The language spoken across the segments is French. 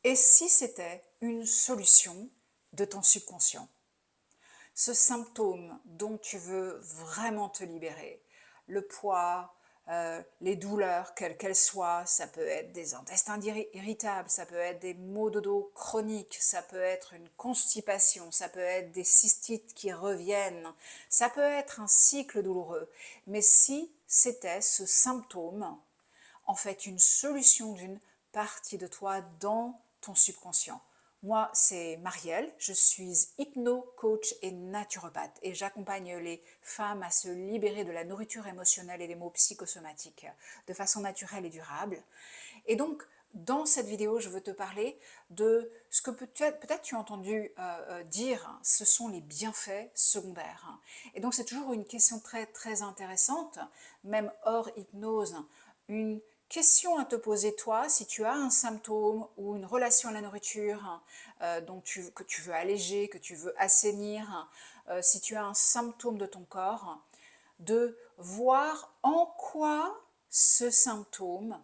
Et si c'était une solution de ton subconscient? Ce symptôme dont tu veux vraiment te libérer, le poids, les douleurs, quelles qu'elles soient, ça peut être des intestins irritables, ça peut être des maux de dos chroniques, ça peut être une constipation, ça peut être des cystites qui reviennent, ça peut être un cycle douloureux. Mais si c'était ce symptôme, en fait une solution d'une partie de toi dans ton subconscient. Moi, c'est Marielle, je suis hypno-coach et naturopathe et j'accompagne les femmes à se libérer de la nourriture émotionnelle et des maux psychosomatiques de façon naturelle et durable. Et donc, dans cette vidéo, je veux te parler de ce que peut-être tu as entendu dire, ce sont les bienfaits secondaires. Et donc, c'est toujours une question très, très intéressante, même hors hypnose, une question à te poser toi, si tu as un symptôme ou une relation à la nourriture que tu veux alléger, que tu veux assainir, si tu as un symptôme de ton corps, de voir en quoi ce symptôme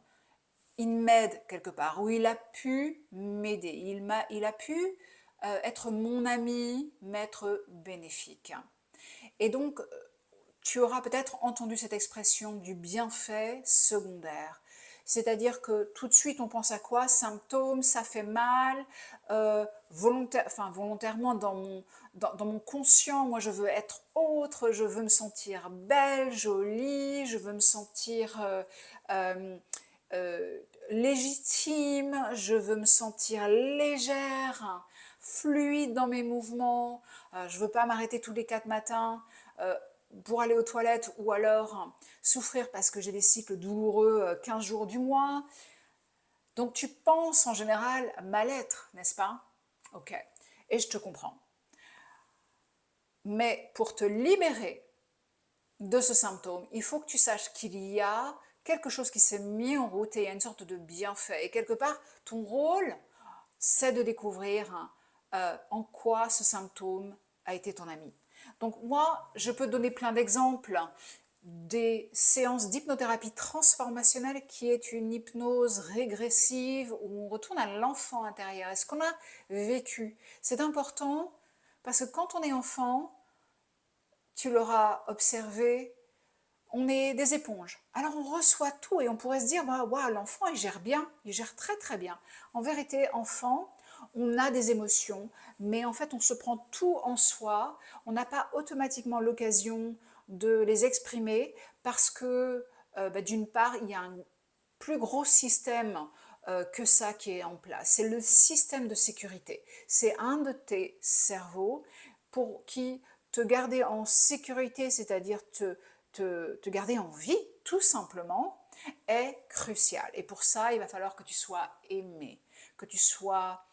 il m'aide quelque part, ou il a pu m'aider, il a pu être mon ami, m'être bénéfique. Et donc, tu auras peut-être entendu cette expression du bienfait secondaire. C'est-à-dire que tout de suite, on pense à quoi? Symptômes, ça fait mal, volontairement dans mon conscient, moi je veux être autre, je veux me sentir belle, jolie, je veux me sentir euh, euh, légitime, je veux me sentir légère, fluide dans mes mouvements, je veux pas m'arrêter tous les 4 matins pour aller aux toilettes ou alors souffrir parce que j'ai des cycles douloureux 15 jours du mois. Donc tu penses en général mal-être, n'est-ce pas? Ok, et je te comprends. Mais pour te libérer de ce symptôme, il faut que tu saches qu'il y a quelque chose qui s'est mis en route et il y a une sorte de bienfait. Et quelque part, ton rôle, c'est de découvrir en quoi ce symptôme a été ton ami. Donc moi, je peux te donner plein d'exemples des séances d'hypnothérapie transformationnelle qui est une hypnose régressive où on retourne à l'enfant intérieur et ce qu'on a vécu. C'est important parce que quand on est enfant, tu l'auras observé, on est des éponges. Alors on reçoit tout et on pourrait se dire, bah, wow, l'enfant il gère bien, il gère très très bien. En vérité, enfant, on a des émotions, mais en fait on se prend tout en soi, on n'a pas automatiquement l'occasion de les exprimer parce que d'une part, il y a un plus gros système que ça qui est en place. C'est le système de sécurité. C'est un de tes cerveaux qui te garder en sécurité, c'est-à-dire te garder en vie, tout simplement, est crucial. Et pour ça, il va falloir que tu sois aimé, que tu sois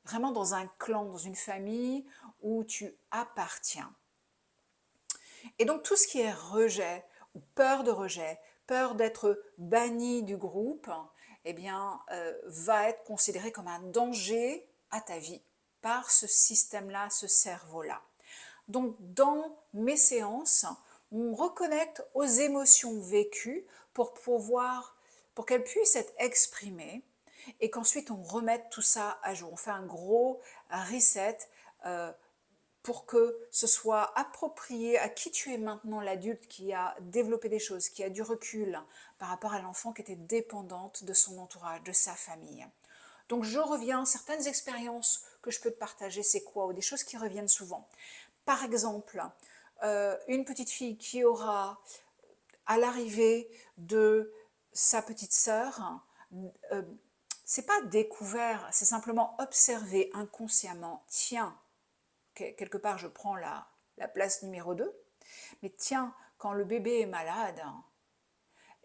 vraiment dans un clan, dans une famille où tu appartiens. Et donc tout ce qui est rejet ou peur d'être banni du groupe, eh bien, va être considéré comme un danger à ta vie par ce système-là, ce cerveau-là. Donc dans mes séances, on reconnecte aux émotions vécues pour qu'elles puissent être exprimées et qu'ensuite on remette tout ça à jour. On fait un gros reset pour que ce soit approprié à qui tu es maintenant, l'adulte qui a développé des choses, qui a du recul par rapport à l'enfant qui était dépendante de son entourage, de sa famille. Donc je reviens, certaines expériences que je peux te partager, c'est quoi? Ou des choses qui reviennent souvent. Par exemple, une petite fille qui aura, à l'arrivée de sa petite sœur, euh, c'est pas découvert, c'est simplement observé inconsciemment. Tiens, quelque part je prends la place numéro 2, mais tiens, quand le bébé est malade,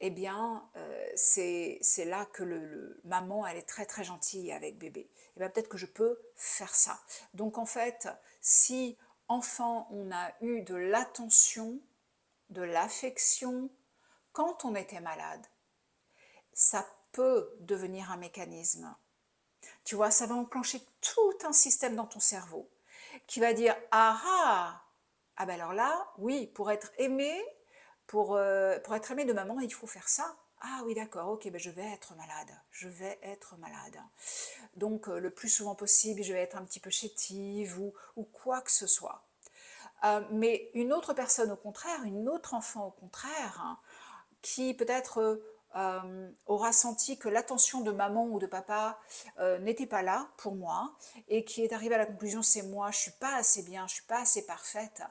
eh bien, c'est là que maman, elle est très très gentille avec bébé. Et bien peut-être que je peux faire ça. Donc en fait, si enfant, on a eu de l'attention, de l'affection, quand on était malade, ça peut devenir un mécanisme. Tu vois, ça va enclencher tout un système dans ton cerveau qui va dire ah ah, ah ben alors là, oui, pour être aimé de maman, il faut faire ça. Ah oui, d'accord, ok, ben je vais être malade, je vais être malade. donc le plus souvent possible, je vais être un petit peu chétive ou quoi que ce soit. Mais une autre personne au contraire, une autre enfant au contraire, hein, qui peut-être aura senti que l'attention de maman ou de papa n'était pas là pour moi et qui est arrivée à la conclusion c'est moi, je suis pas assez bien, je suis pas assez parfaite,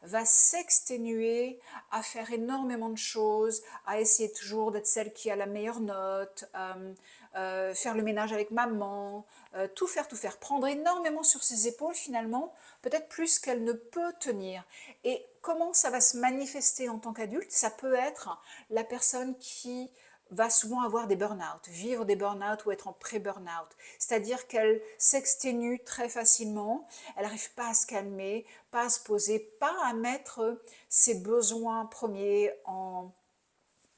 va s'exténuer à faire énormément de choses, à essayer toujours d'être celle qui a la meilleure note, faire le ménage avec maman, tout faire, prendre énormément sur ses épaules finalement, peut-être plus qu'elle ne peut tenir. Et comment ça va se manifester en tant qu'adulte? Ça peut être la personne qui va souvent avoir des burn-out, vivre des burn-out ou être en pré-burn-out. C'est-à-dire qu'elle s'exténue très facilement, elle n'arrive pas à se calmer, pas à se poser, pas à mettre ses besoins premiers en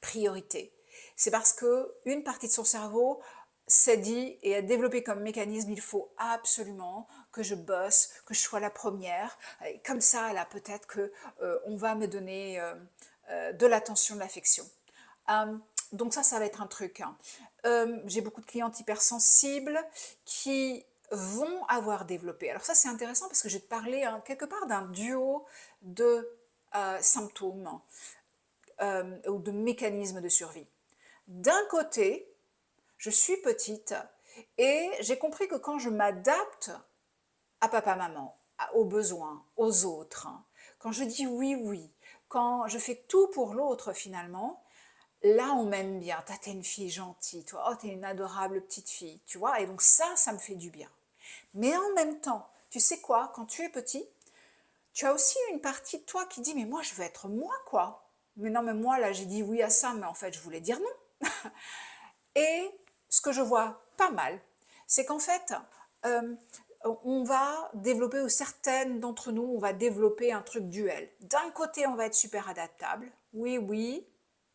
priorité. C'est parce que une partie de son cerveau s'est dit et a développé comme mécanisme, il faut absolument que je bosse, que je sois la première. Et comme ça, là, peut-être que on va me donner de l'attention, de l'affection. Euh, donc ça va être un truc, hein. J'ai beaucoup de clientes hypersensibles qui vont avoir développé. Alors ça, c'est intéressant parce que je vais te parler hein, quelque part d'un duo de symptômes ou de mécanismes de survie. D'un côté, je suis petite et j'ai compris que quand je m'adapte à papa-maman, aux besoins, aux autres, hein, quand je dis oui, oui, quand je fais tout pour l'autre finalement, là on m'aime bien, t'es une fille gentille, toi, oh t'es une adorable petite fille, tu vois, et donc ça me fait du bien. Mais en même temps, tu sais quoi, quand tu es petit, tu as aussi une partie de toi qui dit mais moi je veux être moi quoi. Mais non mais moi là j'ai dit oui à ça mais en fait je voulais dire non. Et ce que je vois pas mal, c'est qu'en fait euh, on va développer, ou certaines d'entre nous, on va développer un truc duel. D'un côté on va être super adaptable, oui oui,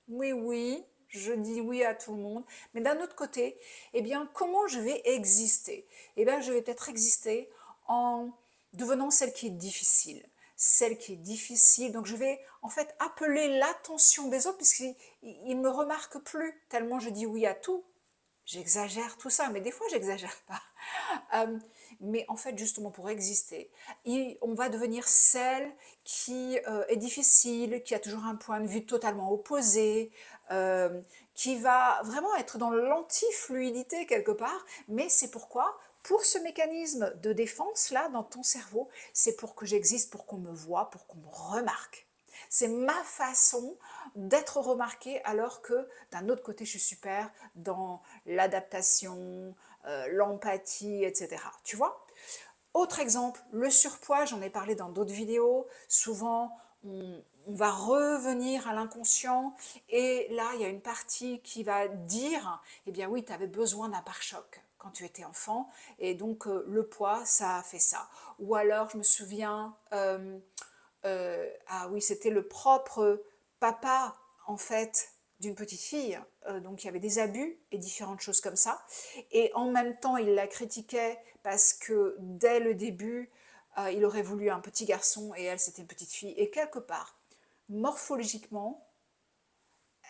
oui oui, je dis oui à tout le monde, mais d'un autre côté, eh bien comment je vais exister? Eh bien je vais peut-être exister en devenant celle qui est difficile. Celle qui est difficile, donc je vais en fait appeler l'attention des autres puisqu'ils ne me remarquent plus tellement je dis oui à tout. J'exagère tout ça, mais des fois j'exagère pas. Euh, mais en fait, justement pour exister, on va devenir celle qui est difficile, qui a toujours un point de vue totalement opposé, qui va vraiment être dans l'antifluidité quelque part, mais c'est pourquoi pour ce mécanisme de défense là dans ton cerveau, c'est pour que j'existe, pour qu'on me voit, pour qu'on me remarque. C'est ma façon d'être remarquée alors que d'un autre côté je suis super dans l'adaptation, l'empathie, etc. Tu vois? Autre exemple, le surpoids, j'en ai parlé dans d'autres vidéos, souvent on va revenir à l'inconscient et là il y a une partie qui va dire, eh bien oui, tu avais besoin d'un pare-choc quand tu étais enfant et donc le poids ça a fait ça. Ou alors je me souviens, ah oui c'était le propre papa en fait d'une petite fille, donc il y avait des abus et différentes choses comme ça, et en même temps il la critiquait parce que dès le début il aurait voulu un petit garçon et elle c'était une petite fille, et quelque part morphologiquement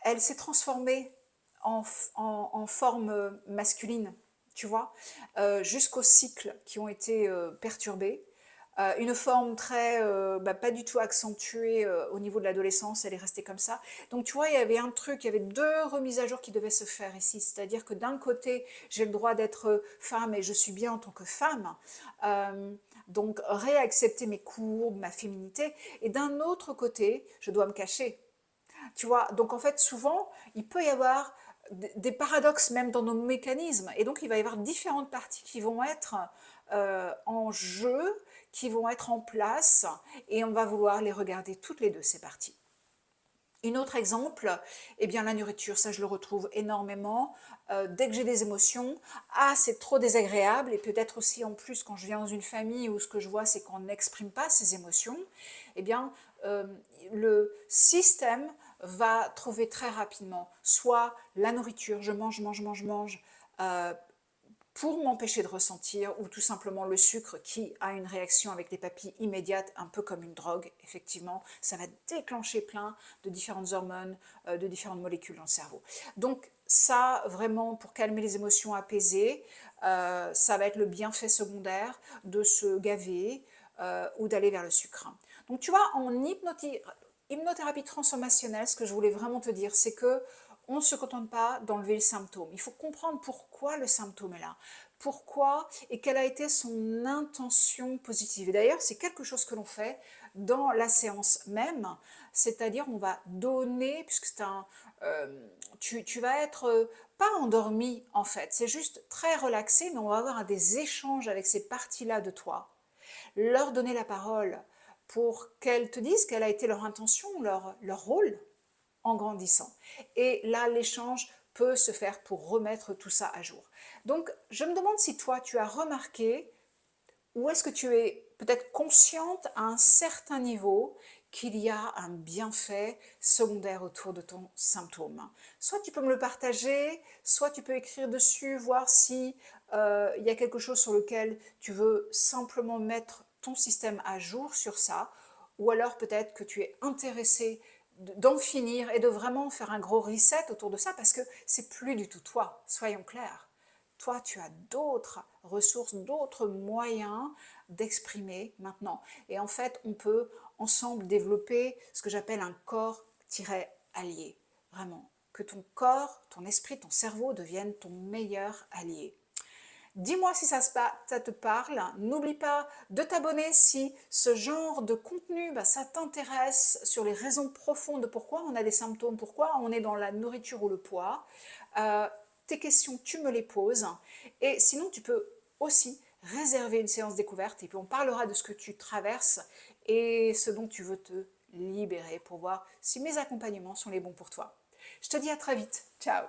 elle s'est transformée en forme masculine, tu vois, jusqu'aux cycles qui ont été perturbés. Une forme très, pas du tout accentuée au niveau de l'adolescence, elle est restée comme ça. Donc tu vois, il y avait un truc, il y avait deux remises à jour qui devaient se faire ici. C'est-à-dire que d'un côté, j'ai le droit d'être femme et je suis bien en tant que femme. Euh, donc réaccepter mes courbes, ma féminité. Et d'un autre côté, je dois me cacher. Tu vois, donc en fait, souvent, il peut y avoir des paradoxes même dans nos mécanismes. Et donc, il va y avoir différentes parties qui vont être en jeu, qui vont être en place, et on va vouloir les regarder toutes les deux, ces parties. Un autre exemple, eh bien la nourriture, ça je le retrouve énormément. Dès que j'ai des émotions, ah c'est trop désagréable, et peut-être aussi en plus quand je viens dans une famille où ce que je vois c'est qu'on n'exprime pas ses émotions, eh bien le système va trouver très rapidement soit la nourriture, je mange, mange, mange, mange, pour m'empêcher de ressentir, ou tout simplement le sucre qui a une réaction avec les papilles immédiates, un peu comme une drogue, effectivement, ça va déclencher plein de différentes hormones, de différentes molécules dans le cerveau. Donc ça, vraiment, pour calmer les émotions apaisées, ça va être le bienfait secondaire de se gaver ou d'aller vers le sucre. Donc tu vois, en hypnothérapie transformationnelle, ce que je voulais vraiment te dire, c'est que on ne se contente pas d'enlever le symptôme. Il faut comprendre pourquoi le symptôme est là, pourquoi et quelle a été son intention positive. Et d'ailleurs, c'est quelque chose que l'on fait dans la séance même, c'est-à-dire on va donner, puisque c'est tu vas être pas endormi en fait, c'est juste très relaxé, mais on va avoir des échanges avec ces parties-là de toi, leur donner la parole pour qu'elles te disent quelle a été leur intention, leur rôle en grandissant. Et là, l'échange peut se faire pour remettre tout ça à jour. Donc, je me demande si toi, tu as remarqué, ou est-ce que tu es peut-être consciente à un certain niveau qu'il y a un bienfait secondaire autour de ton symptôme. Soit tu peux me le partager, soit tu peux écrire dessus, voir si il y a quelque chose sur lequel tu veux simplement mettre ton système à jour sur ça, ou alors peut-être que tu es intéressé d'en finir et de vraiment faire un gros reset autour de ça, parce que c'est plus du tout toi, soyons clairs. Toi, tu as d'autres ressources, d'autres moyens d'exprimer maintenant. Et en fait, on peut ensemble développer ce que j'appelle un corps-allié. Vraiment, que ton corps, ton esprit, ton cerveau deviennent ton meilleur allié. Dis-moi si ça te parle. N'oublie pas de t'abonner si ce genre de contenu, ça t'intéresse, sur les raisons profondes de pourquoi on a des symptômes, pourquoi on est dans la nourriture ou le poids. Tes questions, tu me les poses. Et sinon, tu peux aussi réserver une séance découverte et puis on parlera de ce que tu traverses et ce dont tu veux te libérer pour voir si mes accompagnements sont les bons pour toi. Je te dis à très vite. Ciao!